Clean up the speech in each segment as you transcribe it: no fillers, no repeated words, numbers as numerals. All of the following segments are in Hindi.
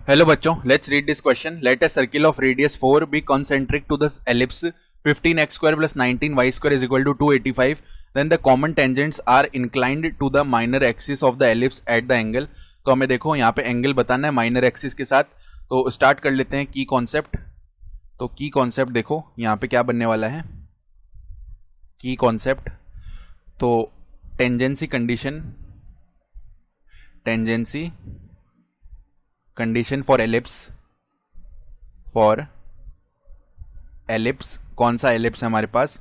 हेलो बच्चों, let's read this question. Let a circle of radius 4 be concentric to the ellipse 15x square plus 19y square is equal to 285. Then the common tangents are inclined to the minor axis of the ellipse at the angle. तो हमें देखो यहाँ पे एंगल बताना है माइनर एक्सिस के साथ. तो स्टार्ट कर लेते हैं की कॉन्सेप्ट. तो की कॉन्सेप्ट देखो यहाँ पे क्या बनने वाला है. की कॉन्सेप्ट तो टेंजेंसी कंडीशन फॉर एलिप्स. कौन सा एलिप्स है हमारे पास?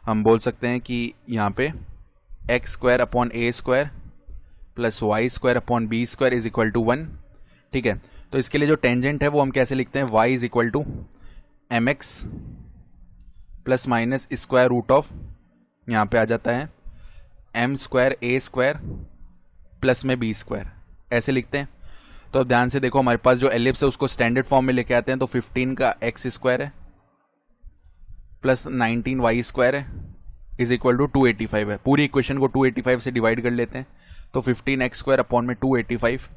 हम बोल सकते हैं कि यहाँ पे x square upon a square plus y square upon b square is equal to 1. ठीक है, तो इसके लिए जो टेंजेंट है वो हम कैसे लिखते हैं? y is equal to m x plus minus square root of, यहाँ पे आ जाता है m square a square plus में बी स्क्वायर, ऐसे लिखते हैं. तो अब ध्यान से देखो, हमारे पास जो एलिप्स है उसको स्टैंडर्ड फॉर्म में लेके आते हैं. तो 15 का एक्स स्क्वायर है प्लस 19 वाई स्क्वायर है इज इक्वल टू 285 है. पूरी इक्वेशन को 285 से डिवाइड कर लेते हैं. तो 15 एक्स स्क्वायर अपॉन में 285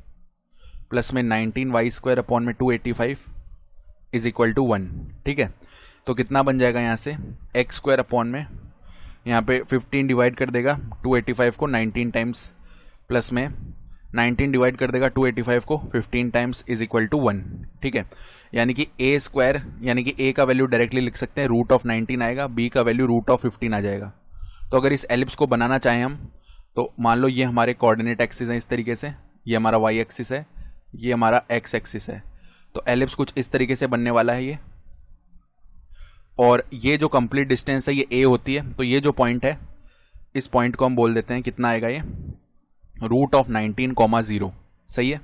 प्लस में 19 वाई स्क्वायर अपॉन में 285 इज इक्वल टू 1. ठीक है, तो कितना बन जाएगा यहाँ से? एक्स स्क्वायर अपॉन में यहाँ पे 15 डिवाइड कर देगा 285 को 19 टाइम्स प्लस में 19 डिवाइड कर देगा 285 को 15 टाइम्स इज इक्वल टू 1. ठीक है, यानी कि ए स्क्वायर यानी कि ए का वैल्यू डायरेक्टली लिख सकते हैं, रूट ऑफ 19 आएगा, बी का वैल्यू रूट ऑफ 15 आ जाएगा. तो अगर इस एलिप्स को बनाना चाहें हम, तो मान लो ये हमारे कोऑर्डिनेट एक्सिस हैं इस तरीके से, ये हमारा वाई एक्सिस है, ये हमारा एक्स एक्सिस है. तो एलिप्स कुछ इस तरीके से बनने वाला है ये. और ये जो कंप्लीट डिस्टेंस है ये ए होती है. तो ये जो पॉइंट है, इस पॉइंट को हम बोल देते हैं, कितना आएगा ये? Root of 19,0. सही है.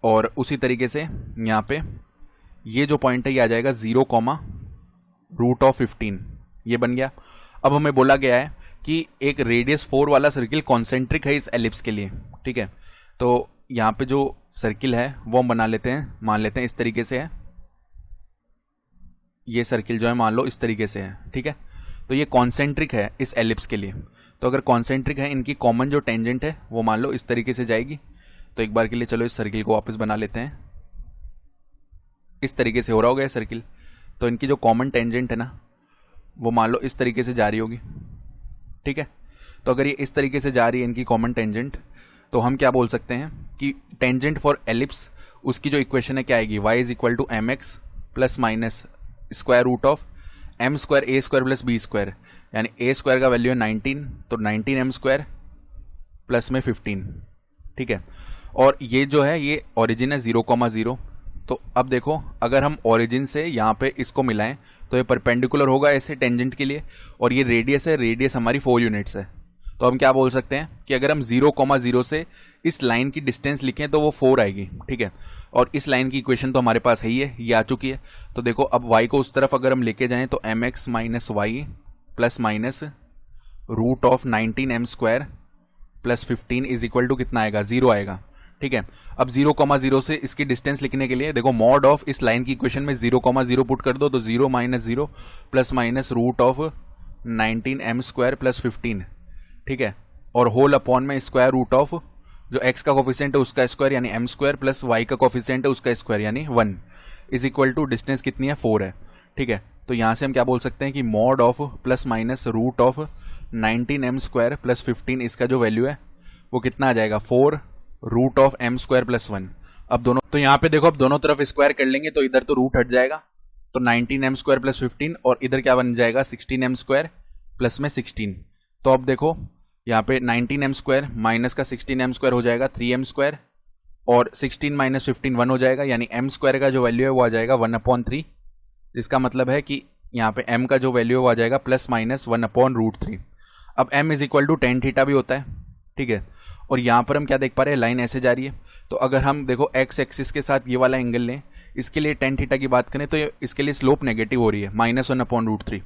और उसी तरीके से यहाँ पे ये जो पॉइंट है ये आ जाएगा 0, रूट ऑफ 15. ये बन गया. अब हमें बोला गया है कि एक रेडियस 4 वाला सर्किल कॉन्सेंट्रिक है इस एलिप्स के लिए. ठीक है, तो यहाँ पे जो सर्किल है वो हम बना लेते हैं, मान लेते हैं इस तरीके से है. ये सर्किल जो है मान लो इस तरीके से है. ठीक है, तो ये कॉन्सेंट्रिक है इस एलिप्स के लिए. तो अगर कॉन्सेंट्रिक है, इनकी कॉमन जो टेंजेंट है वो मान लो इस तरीके से जाएगी. तो एक बार के लिए चलो इस सर्किल को वापस बना लेते हैं. इस तरीके से हो रहा होगा ये सर्किल. तो इनकी जो कॉमन टेंजेंट है ना, वो मान लो इस तरीके से जा रही होगी. ठीक है, तो अगर ये इस तरीके से जा रही है इनकी कॉमन टेंजेंट, तो हम क्या बोल सकते हैं कि टेंजेंट फॉर एलिप्स, उसकी जो इक्वेशन है क्या आएगी? y is equal to m x plus minus square root of m square a square plus b square, यानी ए स्क्वायर का वैल्यू है 19, तो 19 एम स्क्वायर प्लस में 15. ठीक है, और ये जो है ये ओरिजिन है 0,0. तो अब देखो, अगर हम ओरिजिन से यहाँ पे इसको मिलाएं तो ये परपेंडिकुलर होगा ऐसे टेंजेंट के लिए. और ये रेडियस है, रेडियस हमारी 4 यूनिट्स है. तो हम क्या बोल सकते हैं कि अगर हम 0,0 से इस लाइन की डिस्टेंस लिखें तो वो 4 आएगी. ठीक है, और इस लाइन की इक्वेशन तो हमारे पास है ही है, ये आ चुकी है. तो देखो, अब y को उस तरफ अगर हम लेके जाएं तो m x minus y plus minus root of 19 m square plus 15 is equal to कितना आएगा? 0 आएगा. ठीक है, अब 0,0 से इसकी डिस्टेंस लिखने के लिए देखो, मॉड ऑफ इस लाइन की इक्वेशन में 0,0 पुट कर दो, तो 0 minus 0 plus minus root of 19 m square plus 15. ठीक है, और होल अपॉन में स्क्वायर रूट ऑफ जो x का कोफिशिएंट है उसका स्क्वायर यानी m स्क्वायर प्लस y का कोफिशिएंट है उसका स्क्वायर यानी 1 इज इक्वल टू डिस्टेंस कितनी है? 4 है. ठीक है, तो यहाँ से हम क्या बोल सकते हैं कि mod of plus minus root of 19 m square plus 15, इसका जो वैल्यू है वो कितना आ जाएगा? 4 root of m square plus 1. अब दोनों, तो यहाँ पे देखो, अब दोनों तरफ स्क्वायर कर लेंगे तो इधर तो रूट हट जाएगा, तो 19 एम स्क्वायर प्लस 15, और इधर क्या बन जाएगा? 16 एम स्क्वायर प्लस में 16. तो अब देखो यहाँ पे 19 एम स्क्वायर माइनस का 16 एम स्क्वायर हो जाएगा 3 एम स्क्वायर, और 16 माइनस 15 1 हो जाएगा, यानी एम स्क्वायर का जो वैल्यू है वो आ जाएगा 1/3. इसका मतलब है कि यहाँ पे m का जो वैल्यू है वो आ जाएगा प्लस माइनस 1/√3. अब m is equal to tan theta भी होता है. ठीक है, और यहाँ पर हम क्या देख पा रहे हैं? लाइन ऐसे जा रही है. तो अगर हम देखो x एक्सिस के साथ ये वाला एंगल लें, इसके लिए टेन थीटा की बात करें तो इसके लिए स्लोप नेगेटिव हो रही है -1/√3.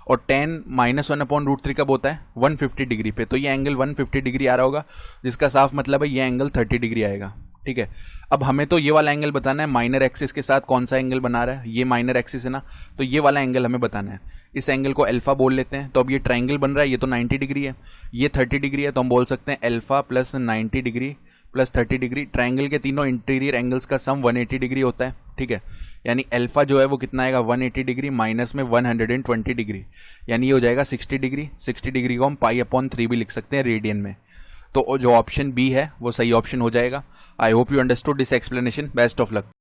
और 10 -1/√3 कब होता है? 150 डिग्री पे. तो ये एंगल 150 डिग्री आ रहा होगा, जिसका साफ मतलब है ये एंगल 30 डिग्री आएगा. ठीक है, अब हमें तो ये वाला एंगल बताना है. माइनर एक्सिस के साथ कौन सा एंगल बना रहा है? ये माइनर एक्सिस है ना, तो ये वाला एंगल हमें बताना है. इस एंगल को अल्फा बोल लेते हैं. तो अब ये ट्राइंगल बन रहा है, ये तो 90 डिग्री है, ये 30 डिग्री है, तो हम बोल सकते हैं alpha plus 90 degree plus 30 degree. Triangle के तीनों इंटीरियर एंगल्स का सम 180 डिग्री होता है, ठीक है। यानी अल्फा जो है वो कितना आएगा 180 डिग्री माइनस में 120 डिग्री, यानी ये हो जाएगा 60 डिग्री। 60 डिग्री को हम पाई/3 भी लिख सकते हैं रेडियन में। तो जो ऑप्शन बी है वो सही ऑप्शन हो जाएगा। I hope you understood this explanation. Best of luck.